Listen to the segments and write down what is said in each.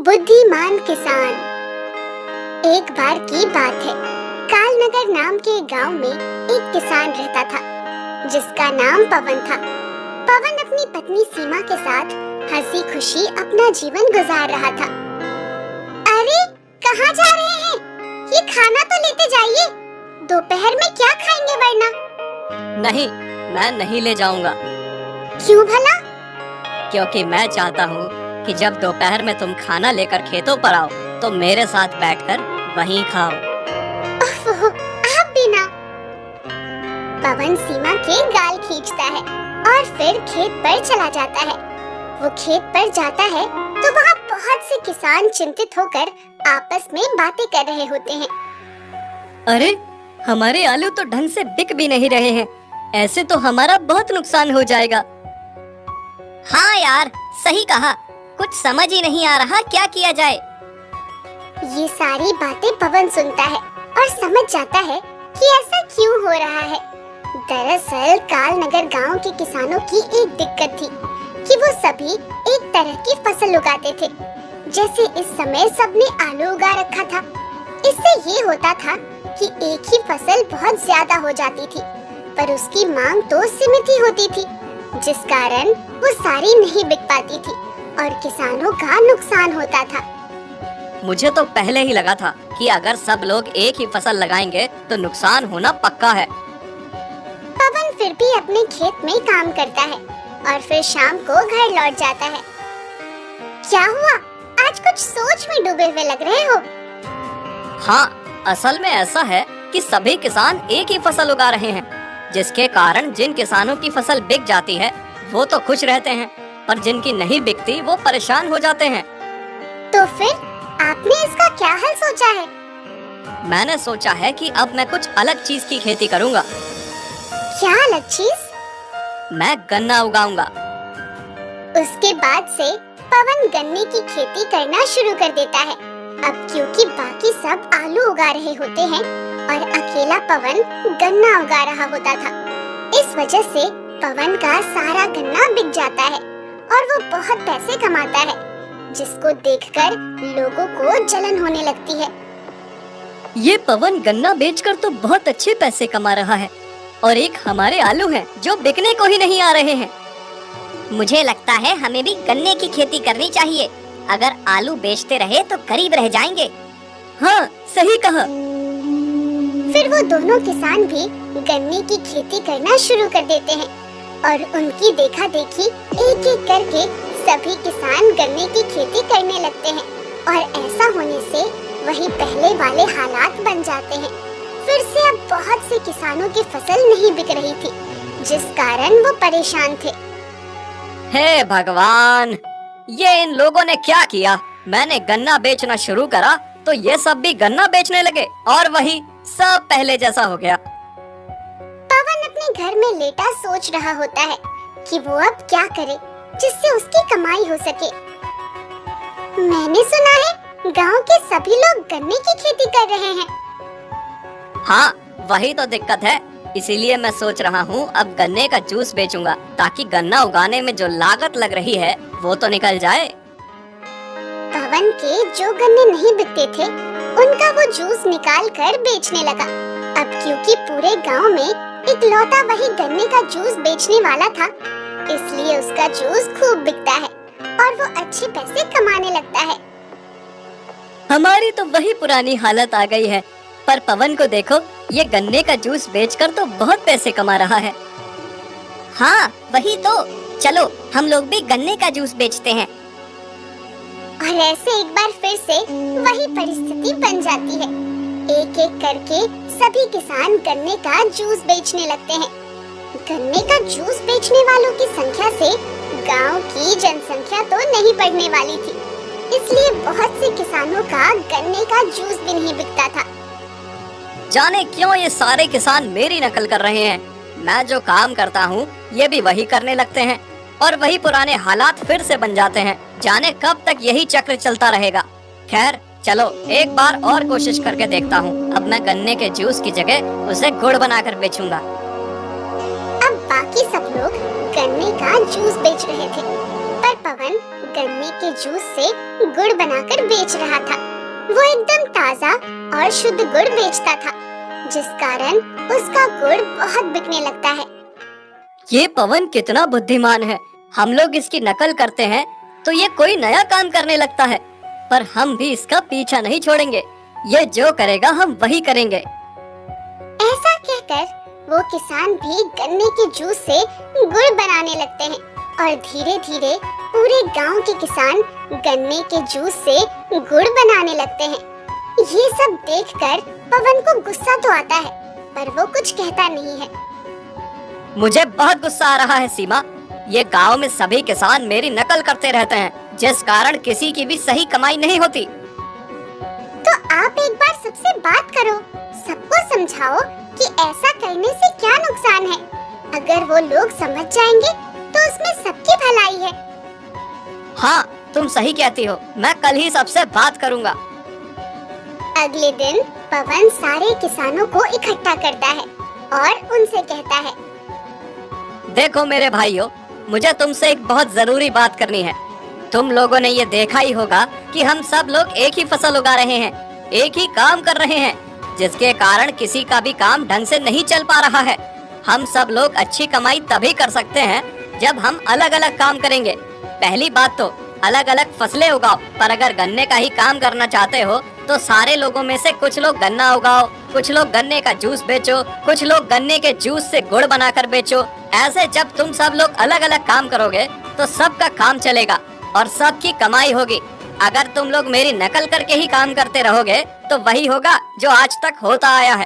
बुद्धिमान किसान। एक बार की बात है, कालनगर नाम के गांव में एक किसान रहता था जिसका नाम पवन था। पवन अपनी पत्नी सीमा के साथ हंसी खुशी अपना जीवन गुजार रहा था। अरे कहाँ जा रहे हैं? ये खाना तो लेते जाइए, दोपहर में क्या खाएंगे वरना? नहीं, मैं नहीं ले जाऊंगा। क्यों भला? क्योंकि मैं चाहता हूँ कि जब दोपहर में तुम खाना लेकर खेतों पर आओ तो मेरे साथ बैठकर वहीं खाओ। आप भी ना। पवन सीमा के गाल खींचता है और फिर खेत पर चला जाता है। वो खेत पर जाता है तो वहाँ बहुत से किसान चिंतित होकर आपस में बातें कर रहे होते हैं। अरे, हमारे आलू तो ढंग से बिक भी नहीं रहे हैं, ऐसे तो हमारा बहुत नुकसान हो जाएगा। हाँ यार, सही कहा, कुछ समझ ही नहीं आ रहा क्या किया जाए। ये सारी बातें पवन सुनता है और समझ जाता है कि ऐसा क्यों हो रहा है। दरअसल कालनगर गांव के किसानों की एक दिक्कत थी कि वो सभी एक तरह की फसल उगाते थे। जैसे इस समय सबने आलू उगा रखा था। इससे ये होता था कि एक ही फसल बहुत ज्यादा हो जाती थी, पर उसकी मांग तो सीमित ही होती थी, जिस कारण वो सारी नहीं बिक पाती थी और किसानों का नुकसान होता था। मुझे तो पहले ही लगा था कि अगर सब लोग एक ही फसल लगाएंगे तो नुकसान होना पक्का है। पवन फिर भी अपने खेत में काम करता है और फिर शाम को घर लौट जाता है। क्या हुआ? आज कुछ सोच में डूबे हुए लग रहे हो। हाँ, असल में ऐसा है कि सभी किसान एक ही फसल उगा रहे हैं, जिसके कारण जिन किसानों की फसल बिक जाती है वो तो खुश रहते हैं, और जिनकी नहीं बिकती वो परेशान हो जाते हैं। तो फिर आपने इसका क्या हल सोचा है? मैंने सोचा है कि अब मैं कुछ अलग चीज की खेती करूंगा। क्या अलग चीज? मैं गन्ना उगाऊंगा। उसके बाद से पवन गन्ने की खेती करना शुरू कर देता है। अब क्योंकि बाकी सब आलू उगा रहे होते हैं और अकेला पवन गन्ना उगा रहा होता था, इस वजह से पवन का सारा गन्ना बिक जाता है और वो बहुत पैसे कमाता है, जिसको देखकर लोगों को जलन होने लगती है। ये पवन गन्ना बेचकर तो बहुत अच्छे पैसे कमा रहा है, और एक हमारे आलू हैं जो बिकने को ही नहीं आ रहे हैं। मुझे लगता है हमें भी गन्ने की खेती करनी चाहिए। अगर आलू बेचते रहे तो गरीब रह जाएंगे। हाँ, सही कहा। फिर वो दोनों किसान भी गन्ने की खेती करना शुरू कर देते हैं और उनकी देखा देखी एक एक करके सभी किसान गन्ने की खेती करने लगते हैं, और ऐसा होने से वही पहले वाले हालात बन जाते हैं। फिर से अब बहुत से किसानों की फसल नहीं बिक रही थी, जिस कारण वो परेशान थे। हे भगवान, ये इन लोगों ने क्या किया? मैंने गन्ना बेचना शुरू करा तो ये सब भी गन्ना बेचने लगे और वही सब पहले जैसा हो गया। पवन अपने घर में लेटा सोच रहा होता है कि वो अब क्या करे जिससे उसकी कमाई हो सके। मैंने सुना है गांव के सभी लोग गन्ने की खेती कर रहे हैं। हाँ, वही तो दिक्कत है। इसीलिए मैं सोच रहा हूँ अब गन्ने का जूस बेचूंगा, ताकि गन्ना उगाने में जो लागत लग रही है वो तो निकल जाए। पवन के जो गन्ने नहीं बिकते थे उनका वो जूस निकाल कर बेचने लगा। अब क्योंकि पूरे गांव में इकलौता वही गन्ने का जूस बेचने वाला था, इसलिए उसका जूस खूब बिकता है और वो अच्छे पैसे कमाने लगता है। हमारी तो वही पुरानी हालत आ गई है, पर पवन को देखो, ये गन्ने का जूस बेचकर तो बहुत पैसे कमा रहा है। हाँ, वही तो। चलो हम लोग भी गन्ने का जूस बेचते हैं। और ऐसे एक बार फिर से वही परिस्थिति बन जाती है। एक एक करके सभी किसान गन्ने का जूस बेचने लगते हैं। गन्ने का जूस बेचने वालों की संख्या से गांव की जनसंख्या तो नहीं बढ़ने वाली थी, इसलिए बहुत से किसानों का गन्ने का जूस भी नहीं बिकता था। जाने क्यों ये सारे किसान मेरी नकल कर रहे हैं। मैं जो काम करता हूँ ये भी वही करने लगते हैं और वही पुराने हालात फिर से बन जाते हैं। जाने कब तक यही चक्र चलता रहेगा। खैर चलो एक बार और कोशिश करके देखता हूँ। अब मैं गन्ने के जूस की जगह उसे गुड़ बनाकर बेचूंगा। अब बाकी सब लोग गन्ने का जूस बेच रहे थे, पर पवन गन्ने के जूस से गुड़ बनाकर बेच रहा था। वो एकदम ताजा और शुद्ध गुड़ बेचता था, जिस कारण उसका गुड़ बहुत बिकने लगता है। ये पवन कितना बुद्धिमान है। हम लोग इसकी नकल करते हैं तो ये कोई नया काम करने लगता है, पर हम भी इसका पीछा नहीं छोड़ेंगे। ये जो करेगा हम वही करेंगे। ऐसा कहकर वो किसान भी गन्ने के जूस से गुड़ बनाने लगते हैं और धीरे धीरे पूरे गांव के किसान गन्ने के जूस से गुड़ बनाने लगते हैं। ये सब देखकर पवन को गुस्सा तो आता है, पर वो कुछ कहता नहीं है। मुझे बहुत गुस्सा आ रहा है सीमा। ये गांव में सभी किसान मेरी नकल करते रहते हैं, जिस कारण किसी की भी सही कमाई नहीं होती। तो आप एक बार सबसे बात करो, सबको समझाओ कि ऐसा करने से क्या नुकसान है। अगर वो लोग समझ जाएंगे तो उसमें सबकी भलाई है। हाँ, तुम सही कहती हो। मैं कल ही सबसे बात करूँगा। अगले दिन पवन सारे किसानों को इकट्ठा करता है और उनसे कहता है, देखो मेरे भाइयों, मुझे तुमसे एक बहुत जरूरी बात करनी है। तुम लोगों ने ये देखा ही होगा कि हम सब लोग एक ही फसल उगा रहे हैं, एक ही काम कर रहे हैं, जिसके कारण किसी का भी काम ढंग से नहीं चल पा रहा है। हम सब लोग अच्छी कमाई तभी कर सकते हैं जब हम अलग अलग काम करेंगे। पहली बात तो अलग अलग फसलें उगाओ, पर अगर गन्ने का ही काम करना चाहते हो तो सारे लोगों में से कुछ लोग गन्ना उगाओ, कुछ लोग गन्ने का जूस बेचो, कुछ लोग गन्ने के जूस से गुड़ बनाकर बेचो। ऐसे जब तुम सब लोग अलग अलग काम करोगे तो सबका काम चलेगा और सबकी कमाई होगी। अगर तुम लोग मेरी नकल करके ही काम करते रहोगे तो वही होगा जो आज तक होता आया है।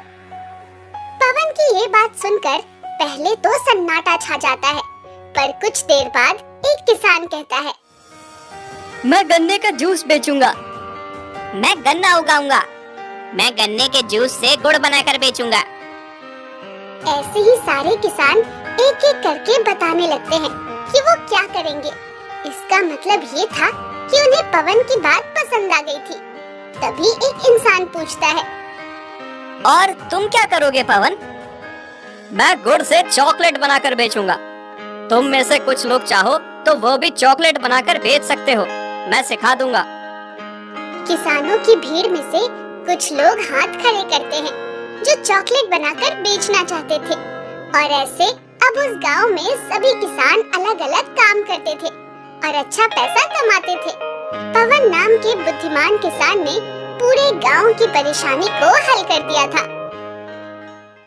पवन की ये बात सुनकर पहले तो सन्नाटा छा जाता है, पर कुछ देर बाद एक किसान कहता है, मैं गन्ने का जूस बेचूंगा। मैं गन्ना उगाऊंगा। मैं गन्ने के जूस से गुड़ बनाकर बेचूंगा। ऐसे ही सारे किसान एक एक करके बताने लगते हैं कि वो क्या करेंगे। इसका मतलब ये था कि उन्हें पवन की बात पसंद आ गई थी। तभी एक इंसान पूछता है, और तुम क्या करोगे पवन? मैं गुड़ से चॉकलेट बनाकर बेचूंगा। तुम में से कुछ लोग चाहो तो वो भी चॉकलेट बनाकर बेच सकते हो, मैं सिखा दूंगा। किसानों की भीड़ में से कुछ लोग हाथ खड़े करते हैं जो चॉकलेट बनाकर बेचना चाहते थे। और ऐसे अब उस गांव में सभी किसान अलग अलग काम करते थे और अच्छा पैसा कमाते थे। पवन नाम के बुद्धिमान किसान ने पूरे गांव की परेशानी को हल कर दिया था।